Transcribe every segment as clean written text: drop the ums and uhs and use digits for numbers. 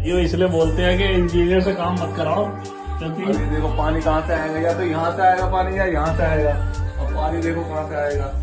ये इसलिए बोलते हैं कि इंजीनियर से काम मत कराओ, क्योंकि अभी देखो पानी कहाँ से आएगा, या तो यहाँ से आएगा पानी या यहाँ से आएगा। अब पानी देखो कहाँ से आएगा।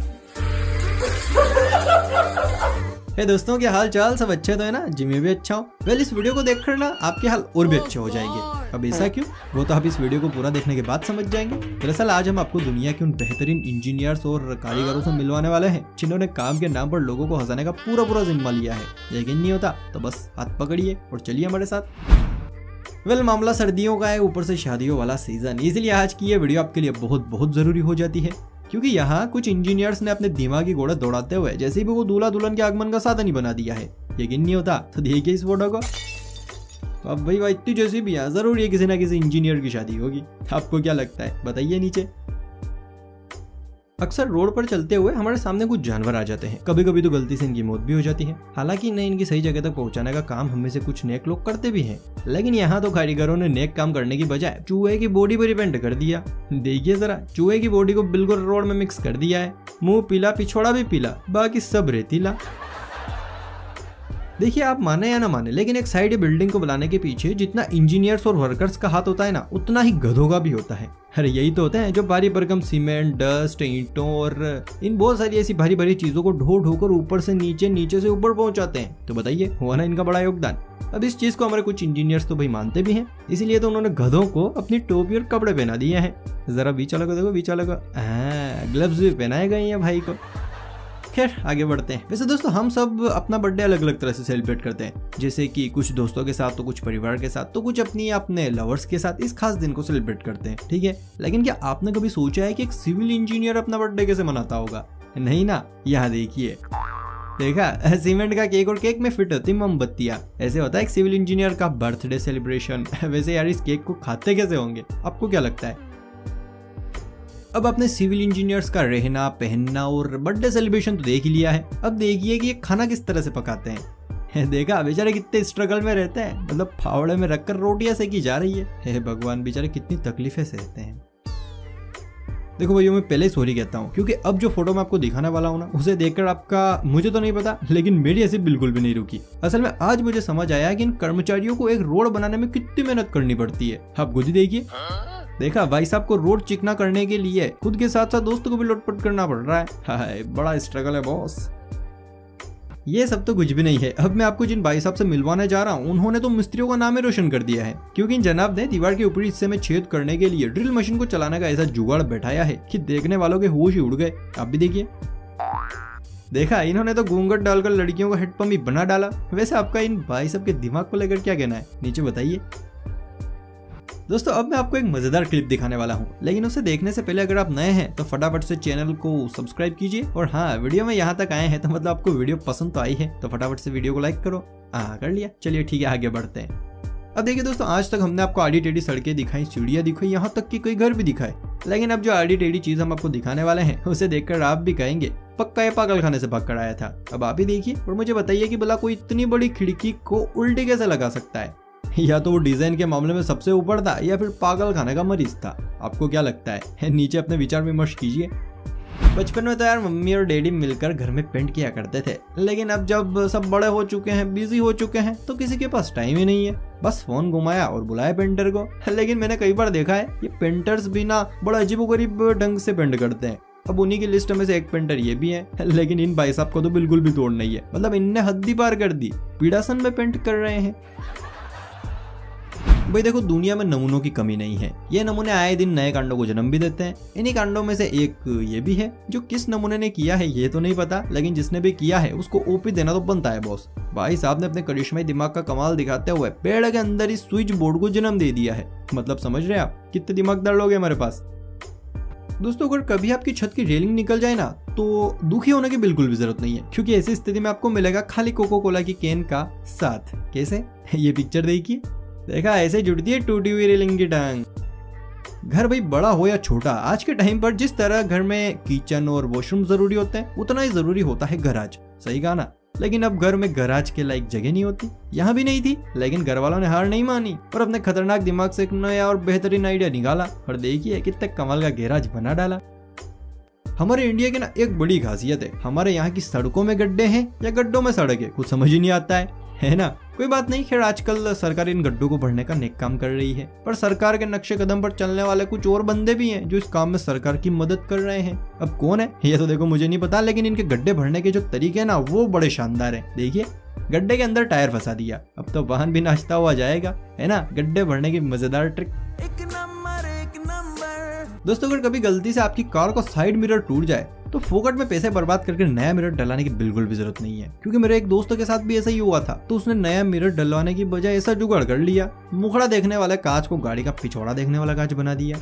हे दोस्तों, क्या हाल चाल? सब अच्छे तो है ना? जी मैं भी अच्छा हूँ। वेल, इस वीडियो को देखकर ना आपके हाल और भी अच्छे हो जाएंगे। अब ऐसा क्यों? वो तो आप इस वीडियो को पूरा देखने के बाद समझ जाएंगे। दरअसल आज हम आपको दुनिया के उन बेहतरीन इंजीनियर्स और कारीगरों से मिलवाने वाले हैं जिन्होंने काम के नाम पर लोगों को हंसाने का पूरा जिम्मा लिया है। यकीन नहीं होता तो बस हाथ पकड़िए और चलिए हमारे साथ। वेल, मामला सर्दियों का है, ऊपर से शादियों वाला सीजन, इसलिए आज की ये वीडियो आपके लिए बहुत जरूरी हो जाती है, क्योंकि यहाँ कुछ इंजीनियर्स ने अपने दिमागी घोड़े दौड़ाते हुए जैसे भी वो दूल्हा दुल्हन के आगमन का साधन ही बना दिया है। यकीन नहीं होता तो देखिए इस फोटो को। अब भाई इतनी जैसी भी है, जरूर ये किसी ना किसी इंजीनियर की शादी होगी। आपको क्या लगता है बताइए नीचे। अक्सर रोड पर चलते हुए हमारे सामने कुछ जानवर आ जाते हैं, कभी कभी तो गलती से इनकी मौत भी हो जाती है। हालांकि इन्हें इनकी सही जगह तक पहुंचाने का काम हम में से कुछ नेक लोग करते भी हैं, लेकिन यहाँ तो कारीगरों ने नेक काम करने की बजाय चूहे की बॉडी पर रिपेंट कर दिया। देखिए जरा, चूहे की बॉडी को बिल्कुल रोड में मिक्स कर दिया है। मुंह पीला, पिछोड़ा भी पीला, बाकी सब रेतीला। देखिए, आप माने या ना माने, लेकिन एक साइड बिल्डिंग को बनाने के पीछे जितना इंजीनियर्स और वर्कर्स का हाथ होता है ना, उतना ही गधों का भी होता है। अरे यही तो होते हैं जो भारी भरकम सीमेंट, डस्ट, ईंटों और इन बहुत सारी ऐसी भारी भारी चीजों को ढो ढोकर ऊपर से नीचे, नीचे से ऊपर पहुंचाते हैं। तो बताइए, हुआ ना इनका बड़ा योगदान। अब इस चीज को हमारे कुछ इंजीनियर्स तो भाई मानते भी हैं, इसीलिए तो उन्होंने गधों को अपनी टोपी और कपड़े पहना दिए हैं। जरा बीचा लगा देखो, बीचा लगा, ग्लव्स भी पहनाए गए हैं भाई को। खैर आगे बढ़ते हैं। वैसे दोस्तों, हम सब अपना बर्थडे अलग अलग तरह से सेलिब्रेट करते हैं, जैसे कि कुछ दोस्तों के साथ, तो कुछ परिवार के साथ, तो कुछ अपने लवर्स के साथ इस खास दिन को सेलिब्रेट करते हैं, ठीक है। लेकिन क्या आपने कभी सोचा है कि एक सिविल इंजीनियर अपना बर्थडे कैसे मनाता होगा? नहीं ना, यहाँ देखिए, देखा, सीमेंट का केक और केक में फिट होती मोमबत्तियां। ऐसे होता है एक सिविल इंजीनियर का बर्थडे सेलिब्रेशन। वैसे यार, इस केक को खाते कैसे होंगे? आपको क्या लगता है? अब आपने सिविल इंजीनियर्स का रहना, पहनना और बर्थडे सेलिब्रेशन तो देख ही लिया है। अब देखिए कि ये खाना किस तरह से पकाते हैं। देखा, बेचारे कितने स्ट्रगल में रहते हैं, मतलब फावड़े में रखकर रोटियां सेकी जा रही है। हे भगवान, बेचारे कितनी तकलीफें सहते हैं। देखो भैया, मैं पहले ही सॉरी कहता हूँ, क्योंकि अब जो फोटो मैं आपको दिखाने वाला हूँ ना, उसे देखकर आपका, मुझे तो नहीं पता, लेकिन मेरी ऐसी बिल्कुल भी नहीं रुकी। असल में आज मुझे समझ आया कि इन कर्मचारियों को एक रोड बनाने में कितनी मेहनत करनी पड़ती है। आप खुद ही देखिए। देखा, भाई साहब को रोड चिकना करने के लिए खुद के साथ साथ दोस्तों को भी लोटपट करना पड़ रहा है। हाय, बड़ा स्ट्रगल है बॉस। ये सब तो कुछ भी नहीं है। अब मैं आपको जिन भाई साहब से मिलवाने जा रहा हूँ, उन्होंने तो मिस्त्रियों का नाम ही रोशन कर दिया है, क्योंकि इन जनाब ने दीवार के ऊपरी हिस्से में छेद करने के लिए ड्रिल मशीन को चलाने का ऐसा जुगाड़ बैठाया है कि देखने वालों के होश ही उड़ गए। आप भी देखिए। देखा, इन्होंने तो घूंघट डालकर लड़कियों का हेडपम्प ही बना डाला। वैसे आपका इन भाई साहब के दिमाग को लेकर क्या कहना है, नीचे बताइए। दोस्तों, अब मैं आपको एक मजेदार क्लिप दिखाने वाला हूँ, लेकिन उसे देखने से पहले अगर आप नए हैं तो फटाफट से चैनल को सब्सक्राइब कीजिए। और हाँ, वीडियो में यहाँ तक आए हैं तो मतलब आपको वीडियो पसंद तो आई है, तो फटाफट से वीडियो को लाइक करो। कर लिया, चलिए ठीक है, आगे बढ़ते हैं। अब देखिए दोस्तों, आज तक हमने आपको आड़ी टेढ़ी सड़कें दिखाई, सीढ़ियाँ दिखाई, यहाँ तक कि कोई घर भी दिखाए, लेकिन अब जो आड़ी टेढ़ी चीज हम आपको दिखाने वाले हैं, उसे देखकर आप भी कहेंगे पक्का ये पागल खाने से भाग कर आया था। अब आप ही देखिए और मुझे बताइए कि भला कोई इतनी बड़ी खिड़की को उल्टी कैसे लगा सकता है? या तो वो डिजाइन के मामले में सबसे ऊपर था, या फिर पागल खाने का मरीज था। आपको क्या लगता है? नीचे अपने विचार विमर्श कीजिए। बचपन में तो यार मम्मी और डैडी मिलकर घर में पेंट किया करते थे, लेकिन अब जब सब बड़े हो चुके हैं, बिजी हो चुके हैं, तो किसी के पास टाइम ही नहीं है। बस फोन घुमाया और बुलाया पेंटर को। लेकिन मैंने कई बार देखा है ये पेंटर्स भी ना बड़ा अजीबोगरीब ढंग से पेंट करते हैं। अब उन्हीं की लिस्ट में से एक पेंटर ये भी है, लेकिन इन भाई साहब को तो बिल्कुल भी तोड़ नहीं है। मतलब इनने हद ही पार कर दी, पीड़ासन में पेंट कर रहे हैं। भाई देखो, दुनिया में नमूनों की कमी नहीं है। ये नमूने आए दिन नए कांडों को जन्म भी देते हैं। इन्हीं कांडों में से एक ये भी है, जो किस नमूने ने किया है ये तो नहीं पता, लेकिन जिसने भी किया है उसको ओपी देना तो बनता है बॉस। भाई साहब ने अपने करिश्माई दिमाग का कमाल दिखाते हुए पेड़ के अंदर इस स्विच बोर्ड को जन्म दे दिया है। मतलब समझ रहे हैं आप कितने दिमागदार लोग हैं हमारे पास। दोस्तों, अगर कभी आपकी छत की रेलिंग निकल जाए ना, तो दुखी होने की बिल्कुल भी जरूरत नहीं है, क्योंकि ऐसी स्थिति में आपको मिलेगा खाली कोको कोला की कैन का साथ। कैसे? ये पिक्चर देखिए। देखा, ऐसे जुड़ती है टूटी हुई रेलिंग की टांग। घर भाई बड़ा हो या छोटा, आज के टाइम पर जिस तरह घर में किचन और वॉशरूम जरूरी होते हैं, उतना ही जरूरी होता है गराज। सही कहा ना? लेकिन अब घर में गराज के लायक जगह नहीं होती। यहाँ भी नहीं थी, लेकिन घर वालों ने हार नहीं मानी और अपने खतरनाक दिमाग से एक नया और बेहतरीन आइडिया निकाला, और देखिए कितने कमाल का गैराज बना डाला। हमारे इंडिया की ना एक बड़ी खासियत है, हमारे यहाँ की सड़कों में गड्ढे हैं या गड्ढों में सड़क है, कुछ समझ ही नहीं आता है ना। कोई बात नहीं, खैर आजकल सरकार इन गड्ढों को भरने का नेक काम कर रही है, पर सरकार के नक्शे कदम पर चलने वाले कुछ और बंदे भी हैं जो इस काम में सरकार की मदद कर रहे हैं। अब कौन है ये तो देखो मुझे नहीं पता, लेकिन इनके गड्ढे भरने के जो तरीके हैं ना वो बड़े शानदार हैं। देखिए गड्ढे के अंदर टायर फंसा दिया, अब तो वाहन भी नाचता हुआ जाएगा, है ना, गड्ढे भरने की मजेदार ट्रिक। एक नंबर। दोस्तों अगर कभी गलती से आपकी कार का साइड मिरर टूट जाए तो फोकट में पैसे बर्बाद करके नया मिरर डलाने की बिल्कुल भी जरूरत नहीं है, क्योंकि मेरे एक दोस्त के साथ भी ऐसा ही हुआ था। तो उसने नया मिरर डलवाने की बजाय ऐसा जुगाड़ कर लिया, मुखड़ा देखने वाले कांच को गाड़ी का पिछौड़ा देखने वाला कांच बना दिया।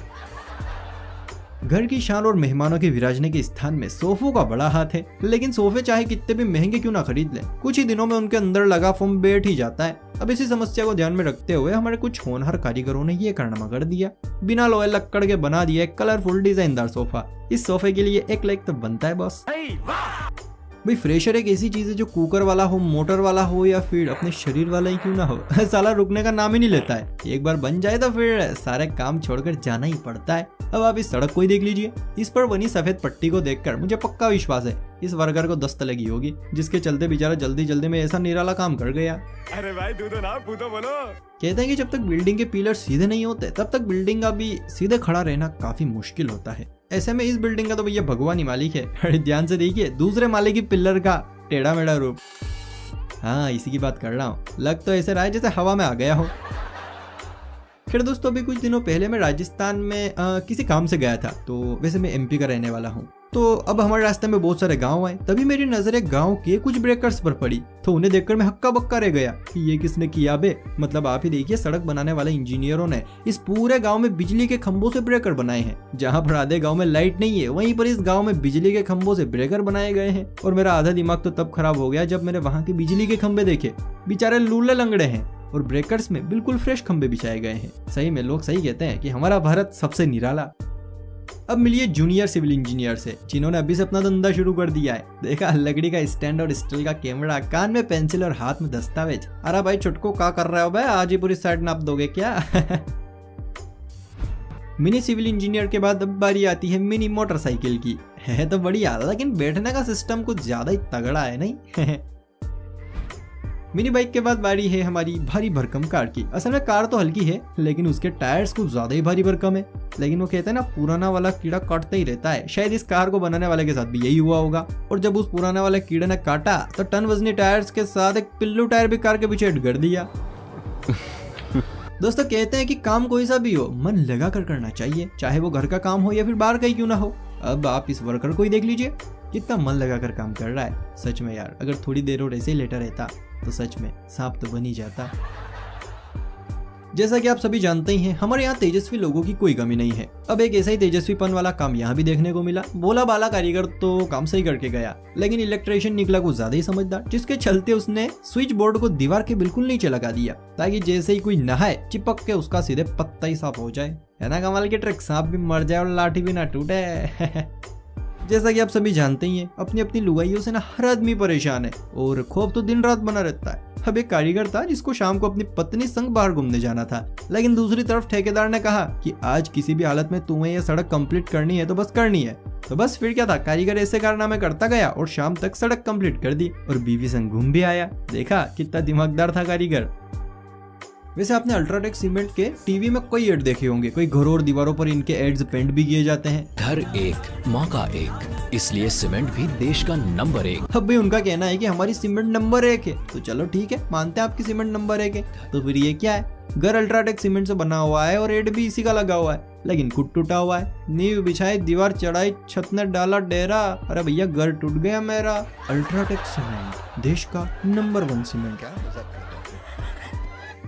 घर की शान और मेहमानों के विराजने के स्थान में सोफों का बड़ा हाथ है, लेकिन सोफे चाहे कितने भी महंगे क्यों ना खरीद लें, कुछ ही दिनों में उनके अंदर लगा फोम बैठ ही जाता है। अब इसी समस्या को ध्यान में रखते हुए हमारे कुछ होनहार कारीगरों ने ये कारनामा कर दिया, बिना लोहे लक्कड़ के बना दिया एक कलरफुल डिजाइनदार सोफा। इस सोफे के लिए 1 लाख तो बनता है बॉस। भाई फ्रेशर एक ऐसी चीज है जो कुकर वाला हो, मोटर वाला हो या फिर अपने शरीर वाला ही क्यों ना हो, साला रुकने का नाम ही नहीं लेता है। एक बार बन जाए तो फिर सारे काम छोड़कर जाना ही पड़ता है। अब आप इस सड़क को ही देख लीजिए, इस पर बनी सफेद पट्टी को देखकर मुझे पक्का विश्वास है इस वर्कर को दस्त लगी होगी, जिसके चलते बेचारा जल्दी जल्दी में ऐसा निराला काम कर गया। अरे भाई तू तो बोलो। कहते हैं कि जब तक बिल्डिंग के पिलर सीधे नहीं होते तब तक बिल्डिंग का भी सीधे खड़ा रहना काफी मुश्किल होता है। ऐसे में इस बिल्डिंग का तो भैया भगवान ही मालिक है। अरे ध्यान से देखिए दूसरे माले की पिलर का टेढ़ा मेढ़ा रूप। हाँ इसी की बात कर रहा हूँ, लग तो ऐसे रहा है जैसे हवा में आ गया हो। खैर दोस्तों अभी कुछ दिनों पहले मैं राजस्थान में किसी काम से गया था, तो वैसे मैं एमपी का रहने वाला हूँ। तो अब हमारे रास्ते में बहुत सारे गांव आए, तभी मेरी नजर एक गांव के कुछ ब्रेकर्स पर पड़ी, तो उन्हें देखकर मैं हक्का बक्का रह गया कि ये किसने किया बे। मतलब आप ही देखिए सड़क बनाने वाले इंजीनियरों ने इस पूरे गांव में बिजली के खंभों से ब्रेकर बनाए हैं। जहां पर आधे गांव में लाइट नहीं है, वहीं पर इस गांव में बिजली के खंभों से ब्रेकर बनाए गए हैं। और मेरा आधा दिमाग तो तब खराब हो गया जब मैंने वहां के बिजली के खंभे देखे, बेचारे लूले लंगड़े हैं और ब्रेकर्स में बिल्कुल फ्रेश खंभे बिछाए गए हैं। सही में लोग सही कहते हैं कि हमारा भारत सबसे निराला। अब मिलिए जूनियर सिविल इंजीनियर से, जिन्होंने अभी से अपना धंधा शुरू कर दिया है। देखा लकड़ी का स्टैंड और स्टील का कैमरा, कान में पेंसिल और हाथ में दस्तावेज। अरे भाई छुटको क्या कर रहे हो भाई, आज ही पूरी साइड नाप दोगे क्या? मिनी सिविल इंजीनियर के बाद अब बारी आती है मिनी मोटरसाइकिल की। है तो बढ़िया, लेकिन बैठने का सिस्टम कुछ ज्यादा ही तगड़ा है नहीं? मिनी बाइक के बाद बारी है हमारी भारी भरकम कार की। असल में कार तो हल्की है, लेकिन उसके टायर्स कुछ ज्यादा ही भारी भरकम है। लेकिन वो कहते हैं ना पुराना वाला कीड़ा काटता ही रहता है, शायद इस कार को बनाने वाले के साथ भी यही हुआ होगा। और जब उस पुराने वाले कीड़े ने काटा तो टन वजनी टायर्स के साथ एक पिल्लू टायर भी कार के पीछे कर दिया। दोस्तों कहते हैं कि काम कोई सा भी हो मन लगा कर करना चाहिए, चाहे वो घर का काम हो या फिर बाहर का ही क्यों ना हो। अब आप इस वर्कर को ही देख लीजिए, कितना मन लगा कर काम कर रहा है। सच में यार, अगर थोड़ी देर और ऐसे ही लेटा रहता तो सच में सांप तो बन ही जाता। जैसा कि आप सभी जानते ही हैं, हमारे यहाँ तेजस्वी लोगों की कोई कमी नहीं है। अब एक ऐसा ही तेजस्वीपन वाला काम यहाँ भी देखने को मिला। बोला बाला कारीगर तो काम सही करके गया, लेकिन इलेक्ट्रिशियन निकला कुछ ज्यादा ही समझदार, जिसके चलते उसने स्विच बोर्ड को दीवार के बिल्कुल नीचे लगा दिया, ताकि जैसे ही कोई नहाए चिपक के उसका सीधे पत्ता ही साफ हो जाए। है ना कमाल की ट्रिक, सांप भी मर जाए और लाठी भी ना टूटे। जैसा कि आप सभी जानते ही हैं, अपनी अपनी लुगाइयों से ना हर आदमी परेशान है और खौफ तो दिन रात बना रहता है। अब एक कारीगर था जिसको शाम को अपनी पत्नी संग बाहर घूमने जाना था, लेकिन दूसरी तरफ ठेकेदार ने कहा कि आज किसी भी हालत में तुम्हें यह सड़क कंप्लीट करनी है तो बस करनी है। तो बस फिर क्या था, कारीगर ऐसे कारनामे करता गया और शाम तक सड़क कंप्लीट कर दी और बीवी संग घूम भी आया। देखा कितना दिमागदार था कारीगर। वैसे आपने अल्ट्राटेक सीमेंट के टीवी में कई एड देखे होंगे, कोई घरों और दीवारों पर इनके एड्स पेंट भी किए जाते हैं। घर एक मौका एक, इसलिए सीमेंट भी देश का नंबर 1। अब भाई उनका कहना है कि हमारी सीमेंट नंबर 1 है, तो चलो ठीक है मानते हैं आपकी सीमेंट नंबर 1 है। तो फिर ये क्या है, घर अल्ट्राटेक सीमेंट से बना हुआ है और एड भी इसी का लगा हुआ है, लेकिन खुद टूटा हुआ है। नींव बिछाई, दीवार चढ़ाई, छत ने डाला डेरा, अरे भैया घर टूट गया मेरा। अल्ट्राटेक सीमेंट देश का नंबर 1 सीमेंट।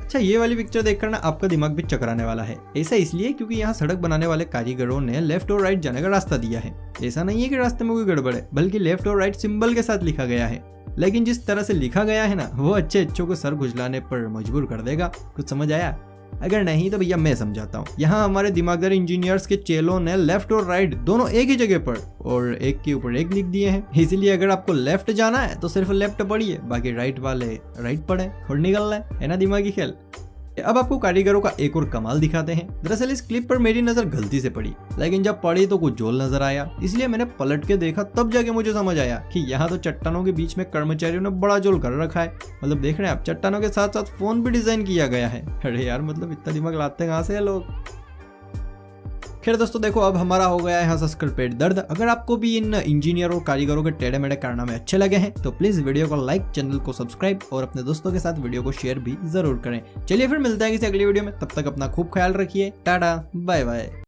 अच्छा ये वाली पिक्चर देखकर ना आपका दिमाग भी चकराने वाला है। ऐसा इसलिए क्योंकि यहाँ सड़क बनाने वाले कारीगरों ने लेफ्ट और राइट जाने का रास्ता दिया है। ऐसा नहीं है कि रास्ते में कोई गड़बड़ है, बल्कि लेफ्ट और राइट सिंबल के साथ लिखा गया है। लेकिन जिस तरह से लिखा गया है ना, वो अच्छे अच्छों को सर खुजलाने पर मजबूर कर देगा। कुछ समझ आया? अगर नहीं तो भैया मैं समझाता हूँ। यहाँ हमारे दिमागदार इंजीनियर्स के चेलों ने लेफ्ट और राइट दोनों एक ही जगह पर और एक के ऊपर एक लिख दिए हैं। इसीलिए अगर आपको लेफ्ट जाना है तो सिर्फ लेफ्ट पढ़िए, बाकी राइट वाले राइट पढ़े और निकलना है ना दिमागी खेल। अब आपको कारीगरों का एक और कमाल दिखाते हैं। दरअसल इस क्लिप पर मेरी नजर गलती से पड़ी, लेकिन जब पड़ी तो कुछ जोल नजर आया, इसलिए मैंने पलट के देखा, तब जाके मुझे समझ आया कि यहाँ तो चट्टानों के बीच में कर्मचारियों ने बड़ा जोल कर रखा है। मतलब देख रहे हैं आप, चट्टानों के साथ साथ फोन भी डिजाइन किया गया है। अरे यार, मतलब इतना दिमाग लाते कहाँ से है लोग। खैर दोस्तों देखो, अब हमारा हो गया है हंस कर पेट दर्द। अगर आपको भी इन इंजीनियर और कारीगरों के टेढ़े मेढ़े कारनामे अच्छे लगे हैं तो प्लीज वीडियो को लाइक, चैनल को सब्सक्राइब और अपने दोस्तों के साथ वीडियो को शेयर भी जरूर करें। चलिए फिर मिलते हैं किसी अगली वीडियो में, तब तक अपना खूब ख्याल रखिए। टाटा बाय बाय।